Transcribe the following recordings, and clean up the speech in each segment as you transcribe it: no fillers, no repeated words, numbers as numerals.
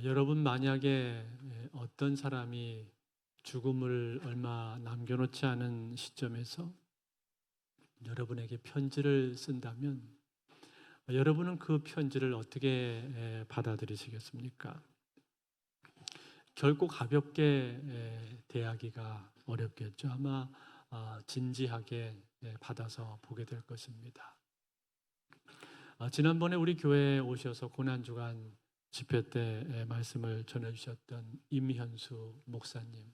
여러분 만약에 어떤 사람이 죽음을 얼마 남겨놓지 않은 시점에서 여러분에게 편지를 쓴다면 여러분은 그 편지를 어떻게 받아들이시겠습니까? 결코 가볍게 대하기가 어렵겠죠. 아마 진지하게 받아서 보게 될 것입니다. 지난번에 우리 교회에 오셔서 고난주간 집회 때 말씀을 전해주셨던 임현수 목사님.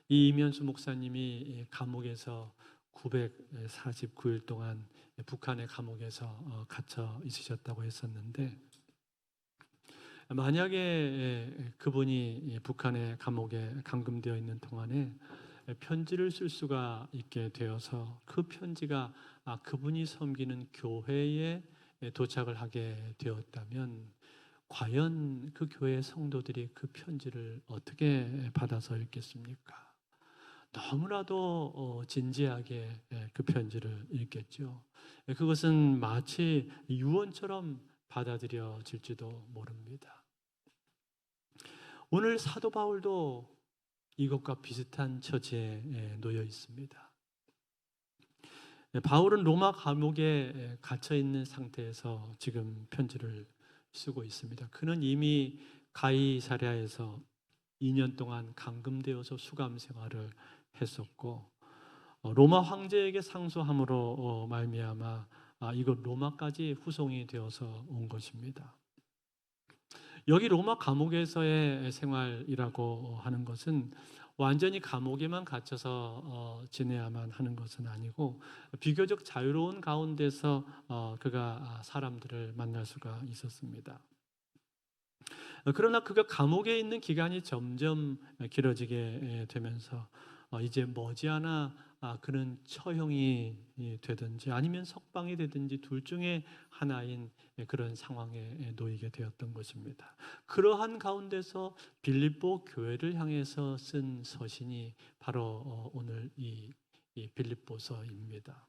이 임현수 목사님이 감옥에서 949일 동안 북한의 감옥에서 갇혀 있으셨다고 했었는데, 만약에 그분이 북한의 감옥에 감금되어 있는 동안에 편지를 쓸 수가 있게 되어서 그 편지가 그분이 섬기는 교회에 도착을 하게 되었다면 과연 그 교회 성도들이 그 편지를 어떻게 받아서 읽겠습니까? 너무나도 진지하게 그 편지를 읽겠죠. 그것은 마치 유언처럼 받아들여질지도 모릅니다. 오늘 사도 바울도 이것과 비슷한 처지에 놓여 있습니다. 바울은 로마 감옥에 갇혀 있는 상태에서 지금 편지를 쓰고 있습니다. 그는 이미 가이사랴에서 2년 동안 감금되어서 수감 생활을 했었고, 로마 황제에게 상소함으로 말미암아 이곳 로마까지 후송이 되어서 온 것입니다. 여기 로마 감옥에서의 생활이라고 하는 것은 완전히 감옥에만 갇혀서 지내야만 하는 것은 아니고 비교적 자유로운 가운데서 그가 사람들을 만날 수가 있었습니다. 그러나 그가 감옥에 있는 기간이 점점 길어지게 되면서 이제 머지않아 그는 처형이 되든지 아니면 석방이 되든지 둘 중에 하나인 그런 상황에 놓이게 되었던 것입니다. 그러한 가운데서 빌립보 교회를 향해서 쓴 서신이 바로 오늘 이 빌립보서입니다.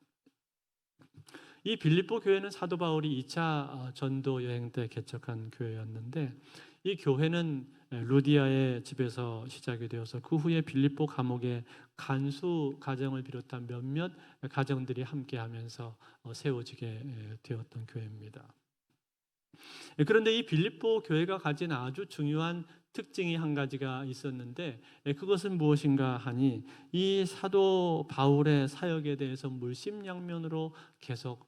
이 빌립보 교회는 사도 바울이 2차 전도 여행 때 개척한 교회였는데, 이 교회는 루디아의 집에서 시작이 되어서 그 후에 빌립보 감옥에 간수 가정을 비롯한 몇몇 가정들이 함께하면서 세워지게 되었던 교회입니다. 그런데 이 빌립보 교회가 가진 아주 중요한 특징이 한 가지가 있었는데, 그것은 무엇인가 하니 이 사도 바울의 사역에 대해서 물심양면으로 계속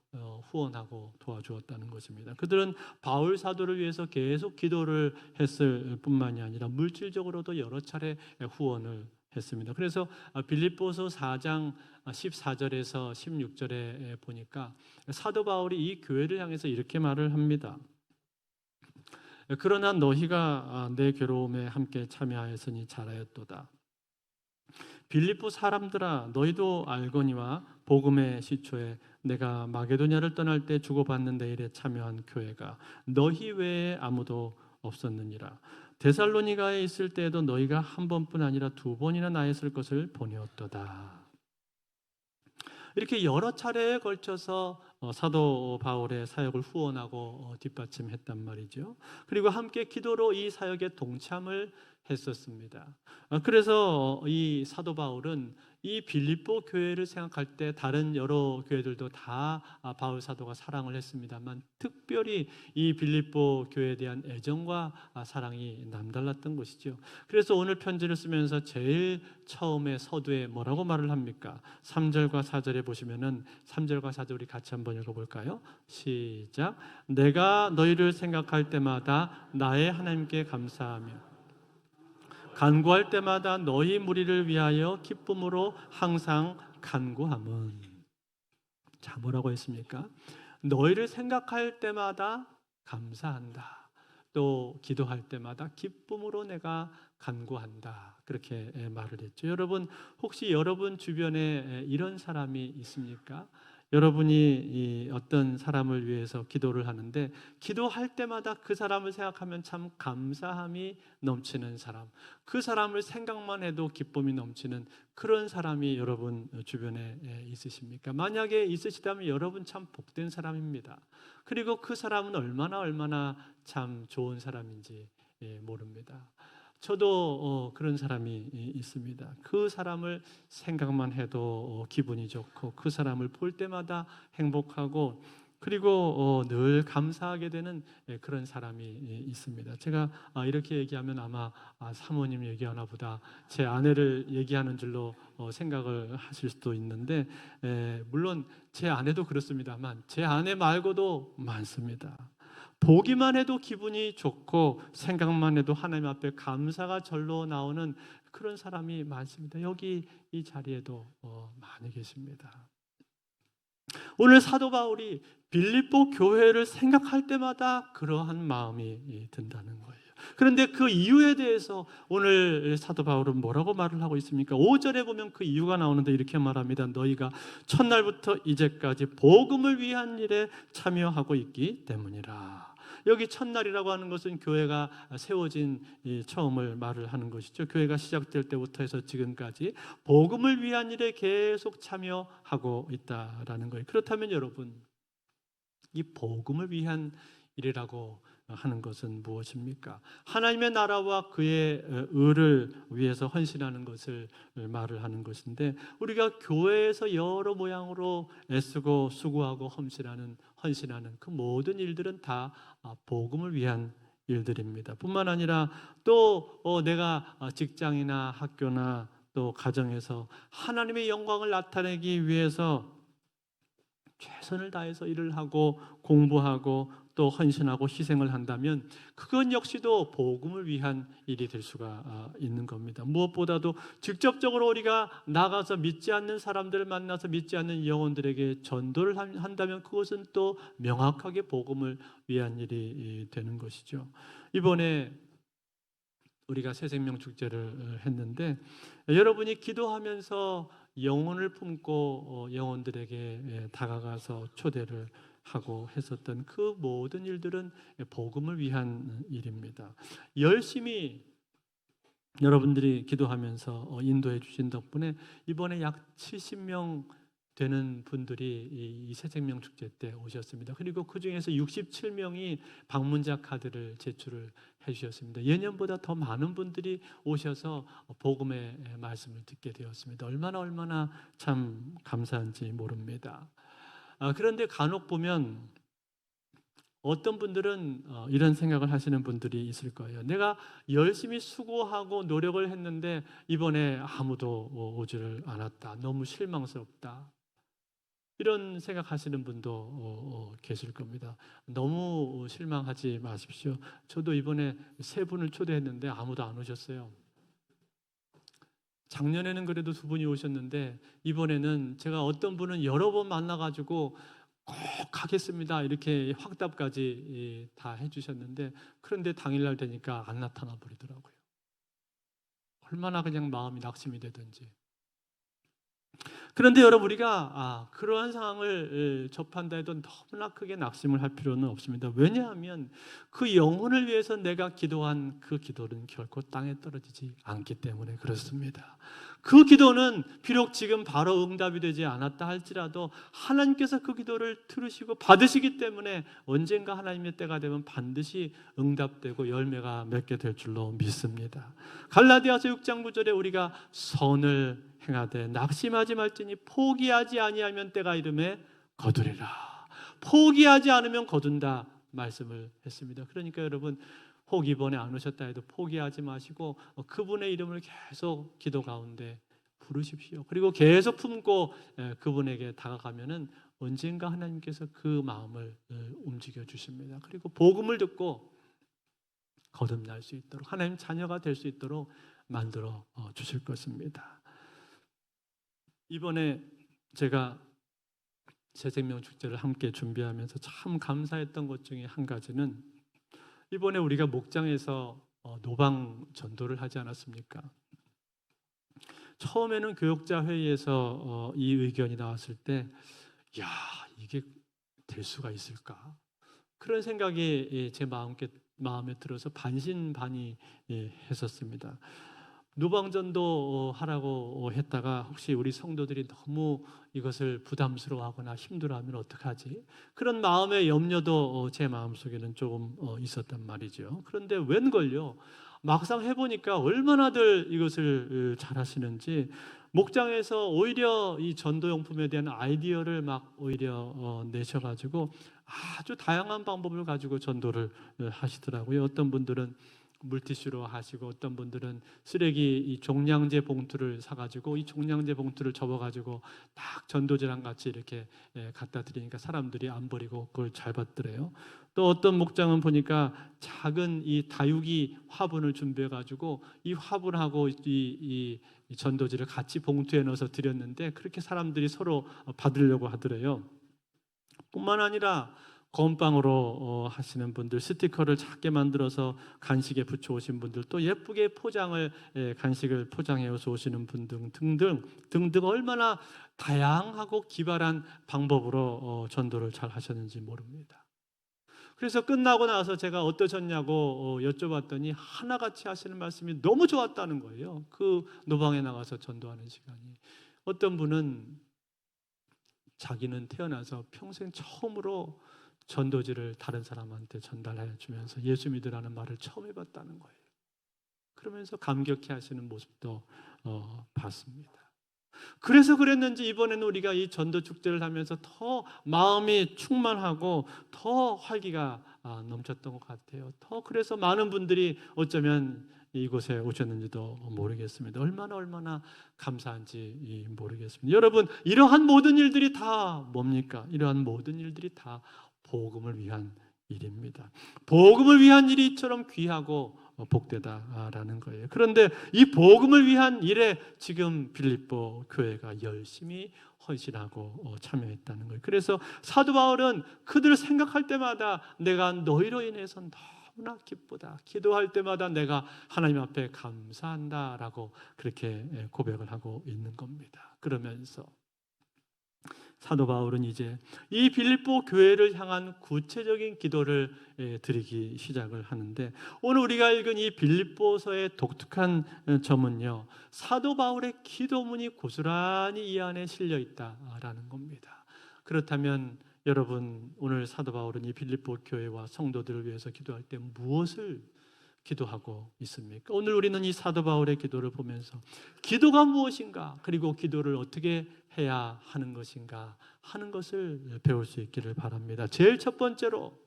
후원하고 도와주었다는 것입니다. 그들은 바울 사도를 위해서 계속 기도를 했을 뿐만이 아니라 물질적으로도 여러 차례 후원을 했습니다. 그래서 빌립보서 4장 14절에서 16절에 보니까 사도 바울이 이 교회를 향해서 이렇게 말을 합니다. 그러나 너희가 내 괴로움에 함께 참여하였으니 잘하였도다. 빌립보 사람들아, 너희도 알거니와 복음의 시초에 내가 마게도냐를 떠날 때 주고받는 내 일에 참여한 교회가 너희 외에 아무도 없었느니라. 데살로니가에 있을 때에도 너희가 한 번뿐 아니라 두 번이나 나였을 것을 보내었도다. 이렇게 여러 차례에 걸쳐서 사도 바울의 사역을 후원하고 뒷받침했단 말이죠. 그리고 함께 기도로 이 사역에 동참을 했었습니다. 그래서 이 사도 바울은 이 빌립보 교회를 생각할 때 다른 여러 교회들도 다 바울 사도가 사랑을 했습니다만 특별히 이 빌립보 교회에 대한 애정과 사랑이 남달랐던 것이죠. 그래서 오늘 편지를 쓰면서 제일 처음에 서두에 뭐라고 말을 합니까? 3절과 4절에 보시면은 3절과 4절 우리 같이 한번 읽어볼까요? 시작. 내가 너희를 생각할 때마다 나의 하나님께 감사하며 간구할 때마다 너희 무리를 위하여 기쁨으로 항상 간구함은. 자, 뭐라고 했습니까? 너희를 생각할 때마다 감사한다. 또 기도할 때마다 기쁨으로 내가 간구한다. 그렇게 말을 했죠. 여러분, 혹시 여러분 주변에 이런 사람이 있습니까? 여러분이 이 어떤 사람을 위해서 기도를 하는데 기도할 때마다 그 사람을 생각하면 참 감사함이 넘치는 사람, 그 사람을 생각만 해도 기쁨이 넘치는 그런 사람이 여러분 주변에 있으십니까? 만약에 있으시다면 여러분 참 복된 사람입니다. 그리고 그 사람은 얼마나 참 좋은 사람인지 모릅니다. 저도 그런 사람이 있습니다. 그 사람을 생각만 해도 기분이 좋고 그 사람을 볼 때마다 행복하고 그리고 늘 감사하게 되는 그런 사람이 있습니다. 제가 이렇게 얘기하면 아마 사모님 얘기하나 보다 제 아내를 얘기하는 줄로 생각을 하실 수도 있는데 물론 제 아내도 그렇습니다만 제 아내 말고도 많습니다. 보기만 해도 기분이 좋고 생각만 해도 하나님 앞에 감사가 절로 나오는 그런 사람이 많습니다. 여기 이 자리에도 많이 계십니다. 오늘 사도 바울이 빌립보 교회를 생각할 때마다 그러한 마음이 든다는 거예요. 그런데 그 이유에 대해서 오늘 사도 바울은 뭐라고 말을 하고 있습니까? 5절에 보면 그 이유가 나오는데 이렇게 말합니다. 너희가 첫날부터 이제까지 복음을 위한 일에 참여하고 있기 때문이라. 여기 첫날이라고 하는 것은 교회가 세워진 처음을 말을 하는 것이죠. 교회가 시작될 때부터 해서 지금까지 복음을 위한 일에 계속 참여하고 있다라는 거예요. 그렇다면 여러분, 이 복음을 위한 일이라고 하는 것은 무엇입니까? 하나님의 나라와 그의 의를 위해서 헌신하는 것을 말을 하는 것인데 우리가 교회에서 여러 모양으로 애쓰고 수고하고 헌신하는 그 모든 일들은 다 복음을 위한 일들입니다. 뿐만 아니라 또 내가 직장이나 학교나 또 가정에서 하나님의 영광을 나타내기 위해서 최선을 다해서 일을 하고 공부하고 또 헌신하고 희생을 한다면 그건 역시도 복음을 위한 일이 될 수가 있는 겁니다. 무엇보다도 직접적으로 우리가 나가서 믿지 않는 사람들을 만나서 믿지 않는 영혼들에게 전도를 한다면 그것은 또 명확하게 복음을 위한 일이 되는 것이죠. 이번에 우리가 새생명 축제를 했는데 여러분이 기도하면서 영혼을 품고 영혼들에게 다가가서 초대를 하고 했었던 그 모든 일들은 복음을 위한 일입니다. 열심히 여러분들이 기도하면서 인도해 주신 덕분에 이번에 약 70명 되는 분들이 이 새생명 축제 때 오셨습니다. 그리고 그 중에서 67명이 방문자 카드를 제출을 해주셨습니다. 예년보다 더 많은 분들이 오셔서 복음의 말씀을 듣게 되었습니다. 얼마나 참 감사한지 모릅니다. 그런데 간혹 보면 어떤 분들은 이런 생각을 하시는 분들이 있을 거예요. 내가 열심히 수고하고 노력을 했는데 이번에 아무도 오지를 않았다. 너무 실망스럽다. 이런 생각하시는 분도 계실 겁니다. 너무 실망하지 마십시오. 저도 이번에 3분을 초대했는데 아무도 안 오셨어요. 작년에는 그래도 2분이 오셨는데 이번에는 제가 어떤 분은 여러 번 만나가지고 꼭 하겠습니다 이렇게 확답까지 다 해주셨는데 그런데 당일날 되니까 안 나타나 버리더라고요. 얼마나 그냥 마음이 낙심이 되든지. 그런데 여러분 우리가 그러한 상황을 접한다 해도 너무나 크게 낙심을 할 필요는 없습니다. 왜냐하면 그 영혼을 위해서 내가 기도한 그 기도는 결코 땅에 떨어지지 않기 때문에 그렇습니다. 그 기도는 비록 지금 바로 응답이 되지 않았다 할지라도 하나님께서 그 기도를 들으시고 받으시기 때문에 언젠가 하나님의 때가 되면 반드시 응답되고 열매가 맺게 될 줄로 믿습니다. 갈라디아서 6장 9절에 우리가 선을 행하되 낙심하지 말지니 포기하지 아니하면 때가 이름에 거두리라. 포기하지 않으면 거둔다 말씀을 했습니다. 그러니까 여러분 혹 이번에 안 오셨다 해도 포기하지 마시고 그분의 이름을 계속 기도 가운데 부르십시오. 그리고 계속 품고 그분에게 다가가면은 언젠가 하나님께서 그 마음을 움직여 주십니다. 그리고 복음을 듣고 거듭날 수 있도록 하나님 자녀가 될 수 있도록 만들어 주실 것입니다. 이번에 제가 새생명 축제를 함께 준비하면서 참 감사했던 것 중에 한 가지는 이번에 우리가 목장에서 노방 전도를 하지 않았습니까? 처음에는 교역자 회의에서 이 의견이 나왔을 때 야, 이게 될 수가 있을까? 그런 생각이 제 마음에 들어서 반신반의 했었습니다. 노방전도 하라고 했다가 혹시 우리 성도들이 너무 이것을 부담스러워하거나 힘들어하면 어떡하지? 그런 마음의 염려도 제 마음속에는 조금 있었단 말이죠. 그런데 웬걸요? 막상 해보니까 얼마나들 이것을 잘 하시는지 목장에서 오히려 이 전도용품에 대한 아이디어를 막 오히려 내셔가지고 아주 다양한 방법을 가지고 전도를 하시더라고요. 어떤 분들은 물티슈로 하시고 어떤 분들은 쓰레기 이 종량제 봉투를 사가지고 이 종량제 봉투를 접어가지고 딱 전도지랑 같이 이렇게 갖다 드리니까 사람들이 안 버리고 그걸 잘 받더래요. 또 어떤 목장은 보니까 작은 이 다육이 화분을 준비해가지고 이 화분하고 이 전도지를 같이 봉투에 넣어서 드렸는데 그렇게 사람들이 서로 받으려고 하더래요. 뿐만 아니라 건빵으로 하시는 분들, 스티커를 작게 만들어서 간식에 붙여 오신 분들, 또 예쁘게 포장을 간식을 포장해서 오시는 분들 등등 얼마나 다양하고 기발한 방법으로 전도를 잘 하셨는지 모릅니다. 그래서 끝나고 나서 제가 어떠셨냐고 여쭤봤더니 하나같이 하시는 말씀이 너무 좋았다는 거예요. 그 노방에 나가서 전도하는 시간이. 어떤 분은 자기는 태어나서 평생 처음으로 전도지를 다른 사람한테 전달해 주면서 예수 믿으라는 말을 처음 해봤다는 거예요. 그러면서 감격해 하시는 모습도 봤습니다. 그래서 그랬는지 이번에는 우리가 이 전도 축제를 하면서 더 마음이 충만하고 더 활기가 넘쳤던 것 같아요. 더 그래서 많은 분들이 어쩌면 이곳에 오셨는지도 모르겠습니다. 얼마나 감사한지 모르겠습니다. 여러분, 이러한 모든 일들이 다 뭡니까? 이러한 모든 일들이 다 복음을 위한 일입니다. 복음을 위한 일이 이처럼 귀하고 복되다라는 거예요. 그런데 이 복음을 위한 일에 지금 빌립보 교회가 열심히 헌신하고 참여했다는 거예요. 그래서 사도 바울은 그들을 생각할 때마다 내가 너희로 인해서 너무나 기쁘다. 기도할 때마다 내가 하나님 앞에 감사한다라고 그렇게 고백을 하고 있는 겁니다. 그러면서 사도 바울은 이제 이 빌립보 교회를 향한 구체적인 기도를 드리기 시작을 하는데 오늘 우리가 읽은 이 빌립보서의 독특한 점은요, 사도 바울의 기도문이 고스란히 이 안에 실려 있다라는 겁니다. 그렇다면 여러분, 오늘 사도 바울은 이 빌립보 교회와 성도들을 위해서 기도할 때 무엇을 기도하고 있습니까? 오늘 우리는 이 사도 바울의 기도를 보면서 기도가 무엇인가, 그리고 기도를 어떻게 해야 하는 것인가 하는 것을 배울 수 있기를 바랍니다. 제일 첫 번째로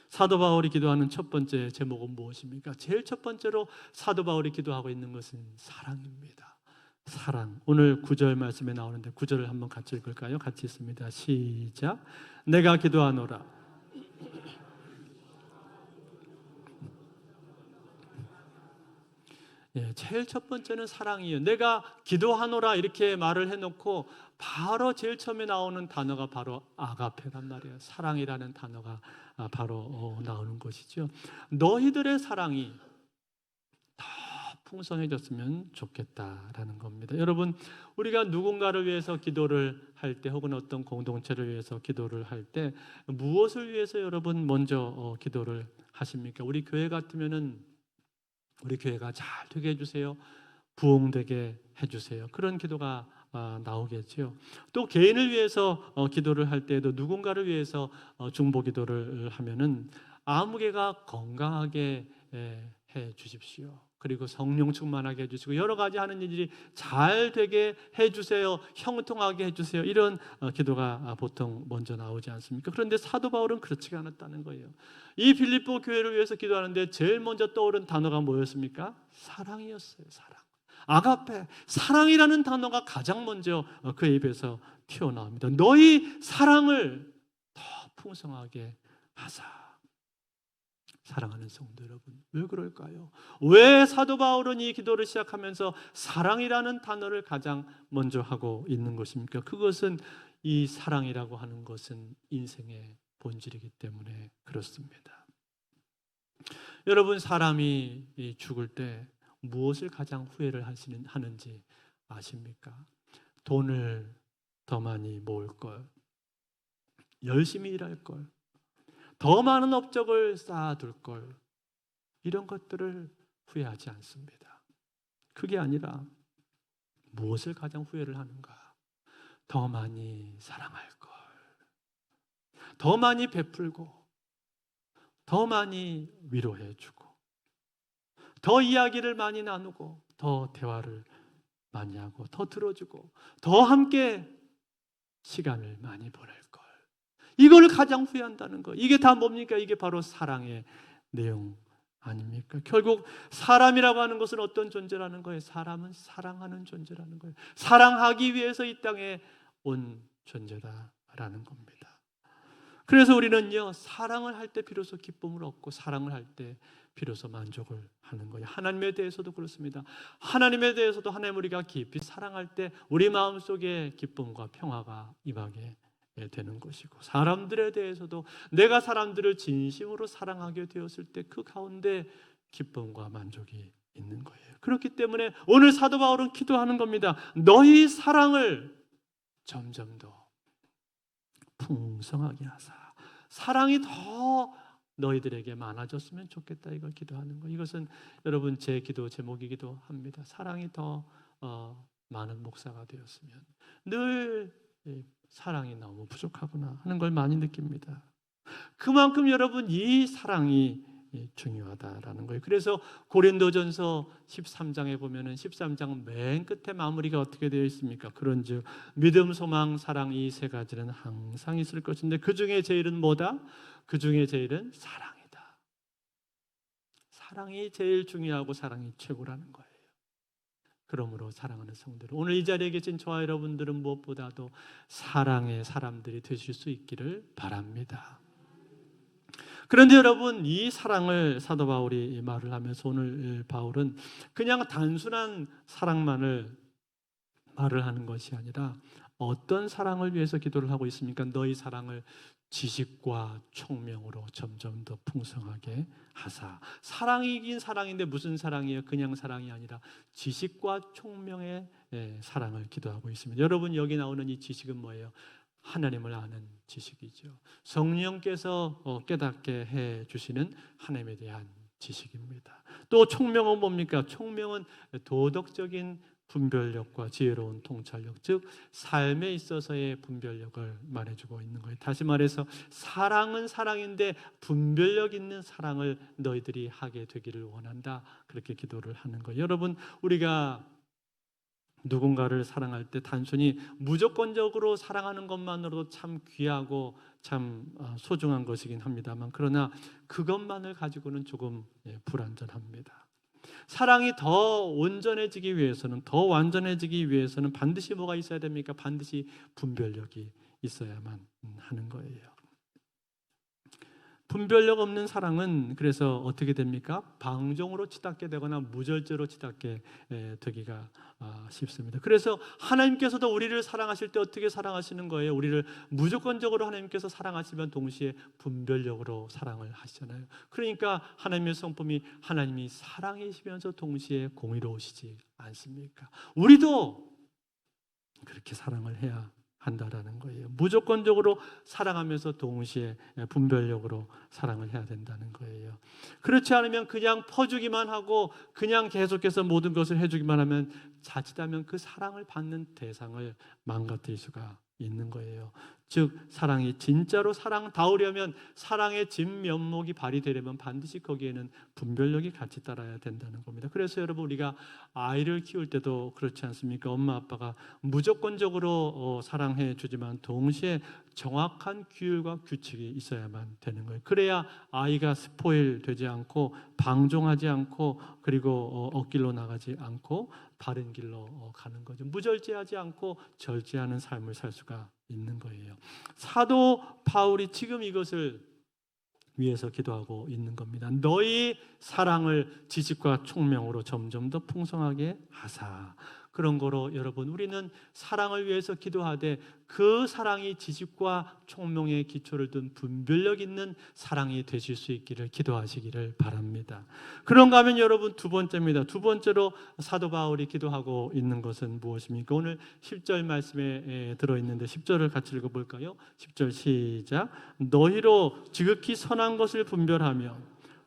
사도 바울이 기도하는 첫 번째 제목은 무엇입니까? 제일 첫 번째로 사도 바울이 기도하고 있는 것은 사랑입니다. 사랑. 오늘 9절 말씀에 나오는데 9절을 한번 같이 읽을까요? 같이 있습니다. 시작. 내가 기도하노라. 제일 첫 번째는 사랑이에요. 내가 기도하노라 이렇게 말을 해놓고 바로 제일 처음에 나오는 단어가 바로 아가페란 말이에요. 사랑이라는 단어가 바로 나오는 것이죠. 너희들의 사랑이 더 풍성해졌으면 좋겠다라는 겁니다. 여러분, 우리가 누군가를 위해서 기도를 할 때 혹은 어떤 공동체를 위해서 기도를 할 때 무엇을 위해서 여러분 먼저 기도를 하십니까? 우리 교회 같으면은 우리 교회가 잘 되게 해주세요. 부흥되게 해주세요. 그런 기도가 나오겠죠. 또 개인을 위해서 기도를 할 때에도 누군가를 위해서 중보 기도를 하면은 아무개가 건강하게 해 주십시오. 그리고 성령 충만하게 해주시고 여러 가지 하는 일들이 잘 되게 해주세요. 형통하게 해주세요. 이런 기도가 보통 먼저 나오지 않습니까? 그런데 사도 바울은 그렇지가 않았다는 거예요. 이 빌립보 교회를 위해서 기도하는데 제일 먼저 떠오른 단어가 뭐였습니까? 사랑이었어요. 사랑. 아가페, 사랑이라는 단어가 가장 먼저 그의 입에서 튀어나옵니다. 너희 사랑을 더 풍성하게 하사. 사랑하는 성도 여러분, 왜 그럴까요? 왜 사도 바울은 이 기도를 시작하면서 사랑이라는 단어를 가장 먼저 하고 있는 것입니까? 그것은 이 사랑이라고 하는 것은 인생의 본질이기 때문에 그렇습니다. 여러분, 사람이 죽을 때 무엇을 가장 후회를 하는지 아십니까? 돈을 더 많이 모을 걸, 열심히 일할 걸, 더 많은 업적을 쌓아둘 걸, 이런 것들을 후회하지 않습니다. 그게 아니라 무엇을 가장 후회를 하는가? 더 많이 사랑할 걸, 더 많이 베풀고, 더 많이 위로해주고, 더 이야기를 많이 나누고, 더 대화를 많이 하고, 더 들어주고, 더 함께 시간을 많이 보낼 걸. 이걸 가장 후회한다는 거. 이게 다 뭡니까? 이게 바로 사랑의 내용 아닙니까? 결국 사람이라고 하는 것은 어떤 존재라는 거예요? 사람은 사랑하는 존재라는 거예요. 사랑하기 위해서 이 땅에 온 존재다라는 겁니다. 그래서 우리는요, 사랑을 할 때 비로소 기쁨을 얻고, 사랑을 할 때 비로소 만족을 하는 거예요. 하나님에 대해서도 그렇습니다. 하나님에 대해서도 하나님 우리가 깊이 사랑할 때 우리 마음속에 기쁨과 평화가 임하게 되는 것이고, 사람들에 대해서도 내가 사람들을 진심으로 사랑하게 되었을 때 그 가운데 기쁨과 만족이 있는 거예요. 그렇기 때문에 오늘 사도 바울은 기도하는 겁니다. 너희 사랑을 점점 더 풍성하게 하사, 사랑이 더 너희들에게 많아졌으면 좋겠다, 이걸 기도하는 거. 이것은 여러분 제 기도 제목이기도 합니다. 사랑이 더 많은 목사가 되었으면. 늘 사랑이 너무 부족하구나 하는 걸 많이 느낍니다. 그만큼 여러분 이 사랑이 중요하다라는 거예요. 그래서 고린도전서 13장에 보면은 13장 맨 끝에 마무리가 어떻게 되어 있습니까? 그런즉 믿음, 소망, 사랑, 이 세 가지는 항상 있을 것인데 그 중에 제일은 뭐다? 그 중에 제일은 사랑이다. 사랑이 제일 중요하고 사랑이 최고라는 거예요. 그러므로 사랑하는 성도들, 오늘 이 자리에 계신 저와 여러분들은 무엇보다도 사랑의 사람들이 되실 수 있기를 바랍니다. 그런데 여러분, 이 사랑을 사도 바울이 말을 하면서 오늘 바울은 그냥 단순한 사랑만을 말을 하는 것이 아니라 어떤 사랑을 위해서 기도를 하고 있습니까? 너희 사랑을 지식과 총명으로 점점 더 풍성하게 하사. 사랑이긴 사랑인데 무슨 사랑이에요? 그냥 사랑이 아니라 지식과 총명의 사랑을 기도하고 있습니다. 여러분, 여기 나오는 이 지식은 뭐예요? 하나님을 아는 지식이죠. 성령께서 깨닫게 해 주시는 하나님에 대한 지식입니다. 또 총명은 뭡니까? 총명은 도덕적인 분별력과 지혜로운 통찰력, 즉 삶에 있어서의 분별력을 말해주고 있는 거예요. 다시 말해서 사랑은 사랑인데 분별력 있는 사랑을 너희들이 하게 되기를 원한다, 그렇게 기도를 하는 거예요. 여러분, 우리가 누군가를 사랑할 때 단순히 무조건적으로 사랑하는 것만으로도 참 귀하고 참 소중한 것이긴 합니다만, 그러나 그것만을 가지고는 조금 불완전합니다. 사랑이 더 온전해지기 위해서는, 더 완전해지기 위해서는 반드시 뭐가 있어야 됩니까? 반드시 분별력이 있어야만 하는 거예요. 분별력 없는 사랑은 그래서 어떻게 됩니까? 방종으로 치닫게 되거나 무절제로 치닫게 되기가 쉽습니다. 그래서 하나님께서도 우리를 사랑하실 때 어떻게 사랑하시는 거예요? 우리를 무조건적으로 하나님께서 사랑하시면 동시에 분별력으로 사랑을 하시잖아요. 그러니까 하나님의 성품이 하나님이 사랑이시면서 동시에 공의로우시지 않습니까? 우리도 그렇게 사랑을 해야 한다라는 거예요. 무조건적으로 사랑하면서 동시에 분별력으로 사랑을 해야 된다는 거예요. 그렇지 않으면 그냥 퍼주기만 하고 그냥 계속해서 모든 것을 해주기만 하면 자칫하면 그 사랑을 받는 대상을 망가뜨릴 수가 있는 거예요. 즉 사랑이 진짜로 사랑다우려면, 사랑의 진면목이 발휘되려면 반드시 거기에는 분별력이 같이 따라야 된다는 겁니다. 그래서 여러분, 우리가 아이를 키울 때도 그렇지 않습니까? 엄마 아빠가 무조건적으로 사랑해 주지만 동시에 정확한 규율과 규칙이 있어야만 되는 거예요. 그래야 아이가 스포일 되지 않고 방종하지 않고 그리고 엇길로 나가지 않고 바른 길로 가는 거죠. 무절제하지 않고 절제하는 삶을 살 수가 있는 거예요. 사도 바울이 지금 이것을 위해서 기도하고 있는 겁니다. 너희 사랑을 지식과 총명으로 점점 더 풍성하게 하사. 그런 거로 여러분, 우리는 사랑을 위해서 기도하되 그 사랑이 지식과 총명의 기초를 둔 분별력 있는 사랑이 되실 수 있기를 기도하시기를 바랍니다. 그런가 하면 여러분, 두 번째입니다. 두 번째로 사도 바울이 기도하고 있는 것은 무엇입니까? 오늘 10절 말씀에 들어있는데 10절을 같이 읽어볼까요? 10절 시작. 너희로 지극히 선한 것을 분별하며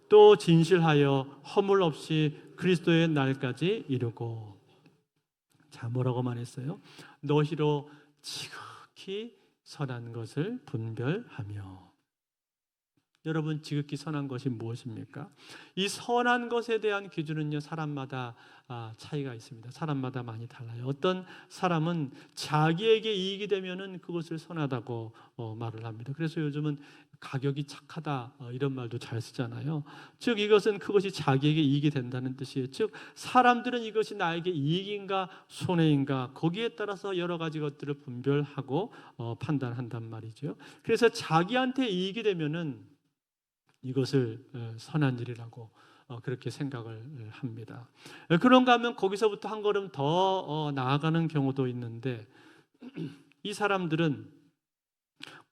또 진실하여 허물 없이 그리스도의 날까지 이루고. 자, 뭐라고 말했어요? 너희로 지극히 선한 것을 분별하며. 여러분, 지극히 선한 것이 무엇입니까? 이 선한 것에 대한 기준은요, 사람마다 차이가 있습니다. 사람마다 많이 달라요. 어떤 사람은 자기에게 이익이 되면은 그것을 선하다고 말을 합니다. 그래서 요즘은 가격이 착하다 이런 말도 잘 쓰잖아요. 즉 이것은 그것이 자기에게 이익이 된다는 뜻이에요. 즉 사람들은 이것이 나에게 이익인가 손해인가 거기에 따라서 여러 가지 것들을 분별하고 판단한단 말이죠. 그래서 자기한테 이익이 되면은 이것을 선한 일이라고 그렇게 생각을 합니다. 그런가 하면 거기서부터 한 걸음 더 나아가는 경우도 있는데 이 사람들은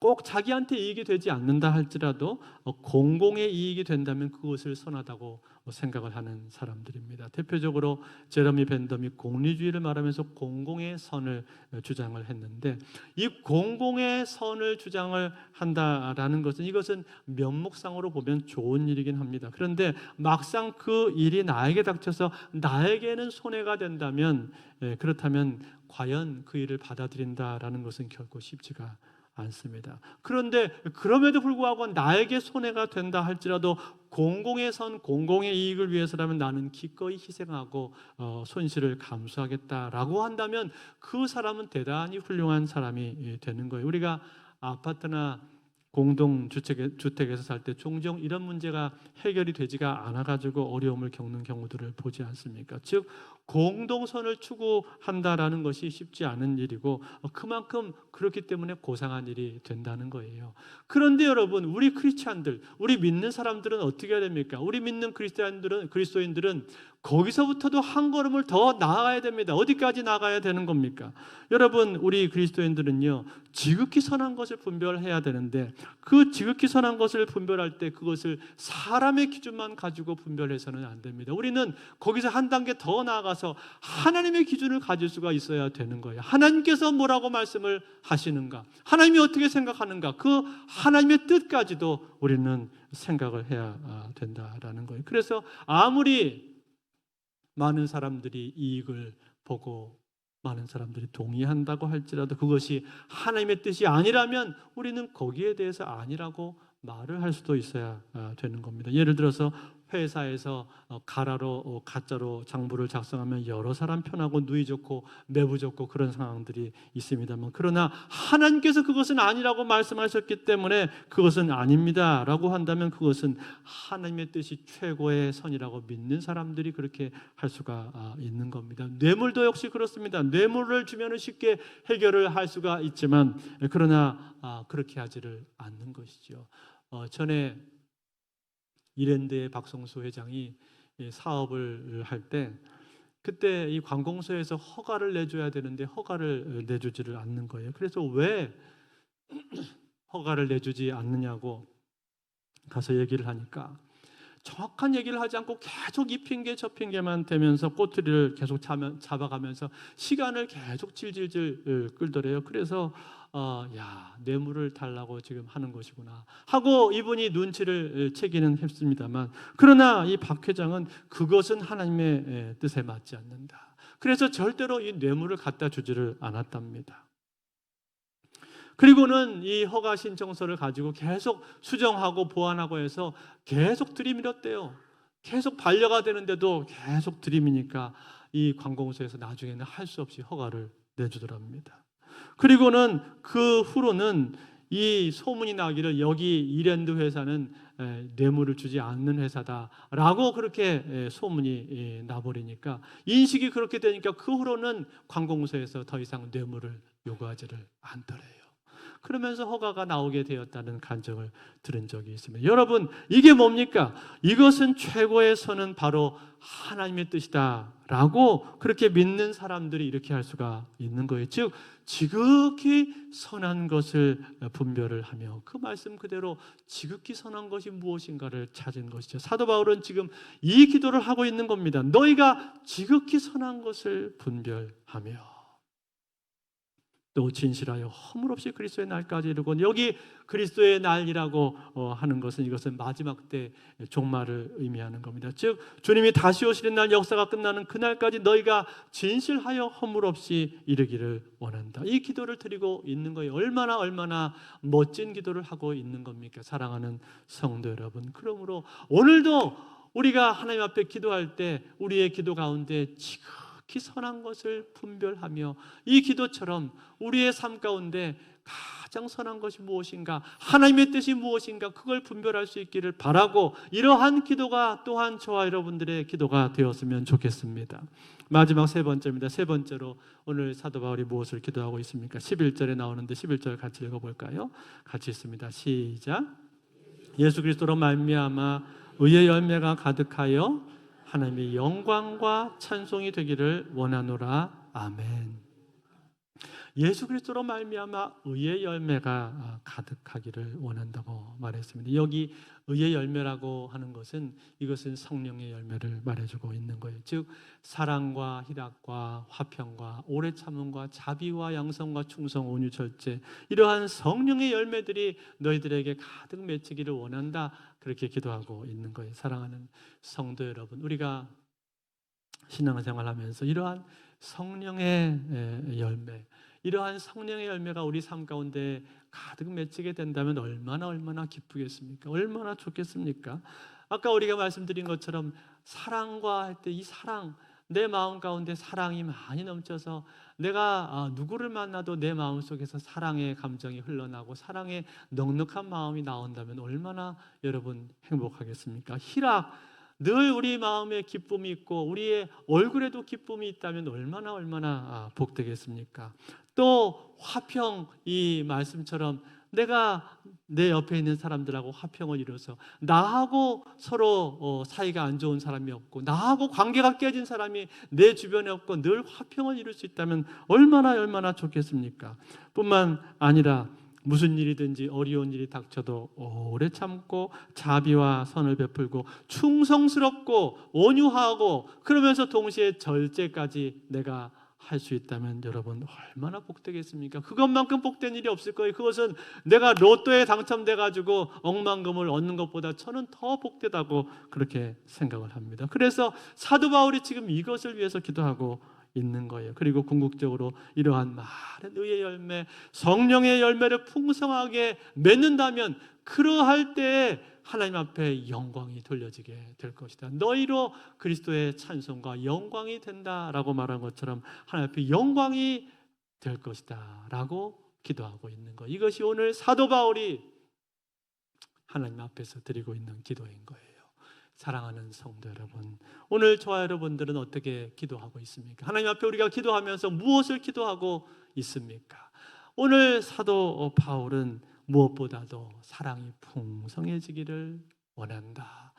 꼭 자기한테 이익이 되지 않는다 할지라도 공공의 이익이 된다면 그것을 선하다고 생각을 하는 사람들입니다. 대표적으로 제러미 벤덤이 공리주의를 말하면서 공공의 선을 주장을 했는데 이 공공의 선을 주장을 한다라는 것은 이것은 면목상으로 보면 좋은 일이긴 합니다. 그런데 막상 그 일이 나에게 닥쳐서 나에게는 손해가 된다면 그렇다면 과연 그 일을 받아들인다라는 것은 결코 쉽지가 않습니다. 그런데 그럼에도 불구하고 나에게 손해가 된다 할지라도 공공의 선, 공공의 이익을 위해서라면 나는 기꺼이 희생하고 손실을 감수하겠다라고 한다면 그 사람은 대단히 훌륭한 사람이 되는 거예요. 우리가 아파트나 공동주택에서 살 때 종종 이런 문제가 해결이 되지가 않아가지고 어려움을 겪는 경우들을 보지 않습니까? 즉 공동선을 추구한다라는 것이 쉽지 않은 일이고 그만큼 그렇기 때문에 고상한 일이 된다는 거예요. 그런데 여러분, 우리 크리스찬들, 우리 믿는 사람들은 어떻게 해야 됩니까? 우리 믿는 그리스도인들은 거기서부터도 한 걸음을 더 나아가야 됩니다. 어디까지 나가야 되는 겁니까? 여러분, 우리 그리스도인들은요 지극히 선한 것을 분별해야 되는데 그 지극히 선한 것을 분별할 때 그것을 사람의 기준만 가지고 분별해서는 안 됩니다. 우리는 거기서 한 단계 더 나아가서 하나님의 기준을 가질 수가 있어야 되는 거예요. 하나님께서 뭐라고 말씀을 하시는가, 하나님이 어떻게 생각하는가, 그 하나님의 뜻까지도 우리는 생각을 해야 된다라는 거예요. 그래서 아무리 많은 사람들이 이익을 보고 많은 사람들이 동의한다고 할지라도 그것이 하나님의 뜻이 아니라면 우리는 거기에 대해서 아니라고 말을 할 수도 있어야 되는 겁니다. 예를 들어서 회사에서 가짜로 장부를 작성하면 여러 사람 편하고 누이 좋고 매부 좋고 그런 상황들이 있습니다만, 그러나 하나님께서 그것은 아니라고 말씀하셨기 때문에 그것은 아닙니다 라고 한다면 그것은 하나님의 뜻이 최고의 선이라고 믿는 사람들이 그렇게 할 수가 있는 겁니다. 뇌물도 역시 그렇습니다. 뇌물을 주면 쉽게 해결을 할 수가 있지만 그러나 그렇게 하지를 않는 것이죠. 전에 이랜드의 박성수 회장이 사업을 할 때 그때 이 관공서에서 허가를 내줘야 되는데 허가를 내주지를 않는 거예요. 그래서 왜 허가를 내주지 않느냐고 가서 얘기를 하니까 정확한 얘기를 하지 않고 계속 이 핑계 저 핑계만 대면서 꼬투리를 계속 잡아가면서 시간을 계속 질질질 끌더래요. 그래서 뇌물을 달라고 지금 하는 것이구나 하고 이분이 눈치를 채기는 했습니다만, 그러나 이 박 회장은 그것은 하나님의 뜻에 맞지 않는다. 그래서 절대로 이 뇌물을 갖다 주지를 않았답니다. 그리고는 이 허가 신청서를 가지고 계속 수정하고 보완하고 해서 계속 들이밀었대요. 계속 반려가 되는데도 계속 들이미니까 이 관공서에서 나중에는 할 수 없이 허가를 내주더랍니다. 그리고는 그 후로는 이 소문이 나기를 여기 이랜드 회사는 뇌물을 주지 않는 회사다라고 그렇게 소문이 나버리니까, 인식이 그렇게 되니까 그 후로는 관공서에서 더 이상 뇌물을 요구하지를 않더래요. 그러면서 허가가 나오게 되었다는 간증을 들은 적이 있습니다. 여러분, 이게 뭡니까? 이것은 최고의 선은 바로 하나님의 뜻이다 라고 그렇게 믿는 사람들이 이렇게 할 수가 있는 거예요. 즉 지극히 선한 것을 분별을 하며 그 말씀 그대로 지극히 선한 것이 무엇인가를 찾은 것이죠. 사도 바울은 지금 이 기도를 하고 있는 겁니다. 너희가 지극히 선한 것을 분별하며 또 진실하여 허물 없이 그리스도의 날까지 이르고, 여기 그리스도의 날이라고 하는 것은 이것은 마지막 때 종말을 의미하는 겁니다. 즉 주님이 다시 오시는 날, 역사가 끝나는 그날까지 너희가 진실하여 허물 없이 이르기를 원한다. 이 기도를 드리고 있는 거예요. 얼마나 멋진 기도를 하고 있는 겁니까? 사랑하는 성도 여러분, 그러므로 오늘도 우리가 하나님 앞에 기도할 때 우리의 기도 가운데 지극히 선한 것을 분별하며 이 기도처럼 우리의 삶 가운데 가장 선한 것이 무엇인가, 하나님의 뜻이 무엇인가, 그걸 분별할 수 있기를 바라고, 이러한 기도가 또한 저와 여러분들의 기도가 되었으면 좋겠습니다. 마지막 세 번째입니다. 세 번째로 오늘 사도 바울이 무엇을 기도하고 있습니까? 11절에 나오는데 11절 같이 읽어볼까요? 같이 있습니다. 시작. 예수 그리스도로 말미암아 의의 열매가 가득하여 하나님의 영광과 찬송이 되기를 원하노라. 아멘. 예수 그리스도로 말미암아 의의 열매가 가득하기를 원한다고 말했습니다. 여기 의의 열매라고 하는 것은 이것은 성령의 열매를 말해주고 있는 거예요. 즉 사랑과 희락과 화평과 오래 참음과 자비와 양성과 충성, 온유, 절제, 이러한 성령의 열매들이 너희들에게 가득 맺히기를 원한다, 그렇게 기도하고 있는 거예요. 사랑하는 성도 여러분, 우리가 신앙생활하면서 이러한 성령의 열매, 이러한 성령의 열매가 우리 삶 가운데 가득 맺히게 된다면 얼마나 기쁘겠습니까? 얼마나 좋겠습니까? 아까 우리가 말씀드린 것처럼 사랑과 할 때 이 사랑, 내 마음 가운데 사랑이 많이 넘쳐서 내가 누구를 만나도 내 마음속에서 사랑의 감정이 흘러나고 사랑의 넉넉한 마음이 나온다면 얼마나 여러분 행복하겠습니까? 희락, 늘 우리 마음에 기쁨이 있고 우리의 얼굴에도 기쁨이 있다면 얼마나 복되겠습니까? 또 화평, 이 말씀처럼 내가 내 옆에 있는 사람들하고 화평을 이루어서 나하고 서로 사이가 안 좋은 사람이 없고 나하고 관계가 깨진 사람이 내 주변에 없고 늘 화평을 이룰 수 있다면 얼마나 좋겠습니까? 뿐만 아니라 무슨 일이든지 어려운 일이 닥쳐도 오래 참고 자비와 선을 베풀고 충성스럽고 온유하고 그러면서 동시에 절제까지 내가 할 수 있다면 여러분 얼마나 복되겠습니까? 그것만큼 복된 일이 없을 거예요. 그것은 내가 로또에 당첨돼 가지고 억만금을 얻는 것보다 저는 더 복되다고 그렇게 생각을 합니다. 그래서 사도 바울이 지금 이것을 위해서 기도하고 있는 거예요. 그리고 궁극적으로 이러한 많은 의의 열매, 성령의 열매를 풍성하게 맺는다면 그러할 때에 하나님 앞에 영광이 돌려지게 될 것이다. 너희로 그리스도의 찬송과 영광이 된다라고 말한 것처럼 하나님 앞에 영광이 될 것이다 라고 기도하고 있는 것, 이것이 오늘 사도 바울이 하나님 앞에서 드리고 있는 기도인 거예요. 사랑하는 성도 여러분, 오늘 저와 여러분들은 어떻게 기도하고 있습니까? 하나님 앞에 우리가 기도하면서 무엇을 기도하고 있습니까? 오늘 사도 바울은 무엇보다도 사랑이 풍성해지기를 원한다.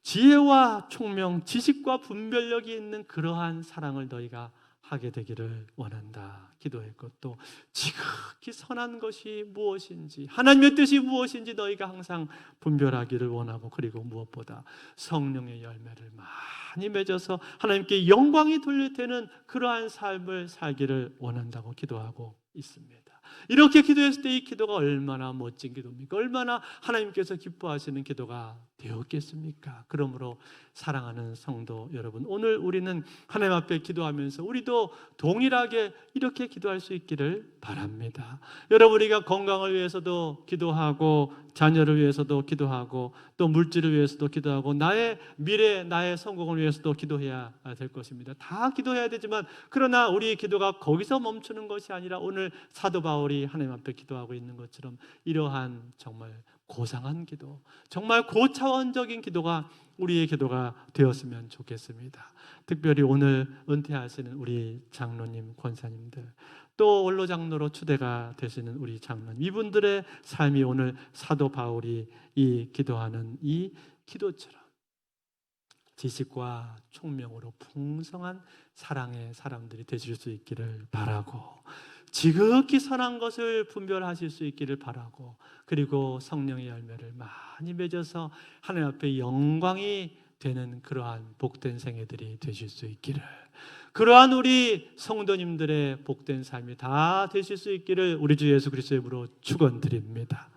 지혜와 총명, 지식과 분별력이 있는 그러한 사랑을 너희가 하게 되기를 원한다 기도했고, 또 지극히 선한 것이 무엇인지, 하나님의 뜻이 무엇인지 너희가 항상 분별하기를 원하고, 그리고 무엇보다 성령의 열매를 많이 맺어서 하나님께 영광이 돌려되는 그러한 삶을 살기를 원한다고 기도하고 있습니다. 이렇게 기도했을 때 이 기도가 얼마나 멋진 기도입니까? 얼마나 하나님께서 기뻐하시는 기도가 되었겠습니까? 그러므로 사랑하는 성도 여러분, 오늘 우리는 하나님 앞에 기도하면서 우리도 동일하게 이렇게 기도할 수 있기를 바랍니다. 여러분, 우리가 건강을 위해서도 기도하고 자녀를 위해서도 기도하고 또 물질을 위해서도 기도하고 나의 미래, 나의 성공을 위해서도 기도해야 될 것입니다. 다 기도해야 되지만, 그러나 우리의 기도가 거기서 멈추는 것이 아니라 오늘 사도 바울이 하나님 앞에 기도하고 있는 것처럼 이러한 정말 고상한 기도, 정말 고차원적인 기도가 우리의 기도가 되었으면 좋겠습니다. 특별히 오늘 은퇴하시는 우리 장로님, 권사님들, 또 원로 장로로 추대가 되시는 우리 장로님, 이분들의 삶이 오늘 사도 바울이 이 기도하는 이 기도처럼 지식과 총명으로 풍성한 사랑의 사람들이 되실 수 있기를 바라고, 지극히 선한 것을 분별하실 수 있기를 바라고, 그리고 성령의 열매를 많이 맺어서 하나님 앞에 영광이 되는 그러한 복된 생애들이 되실 수 있기를, 그러한 우리 성도님들의 복된 삶이 다 되실 수 있기를 우리 주 예수 그리스도의 이름으로 축원드립니다.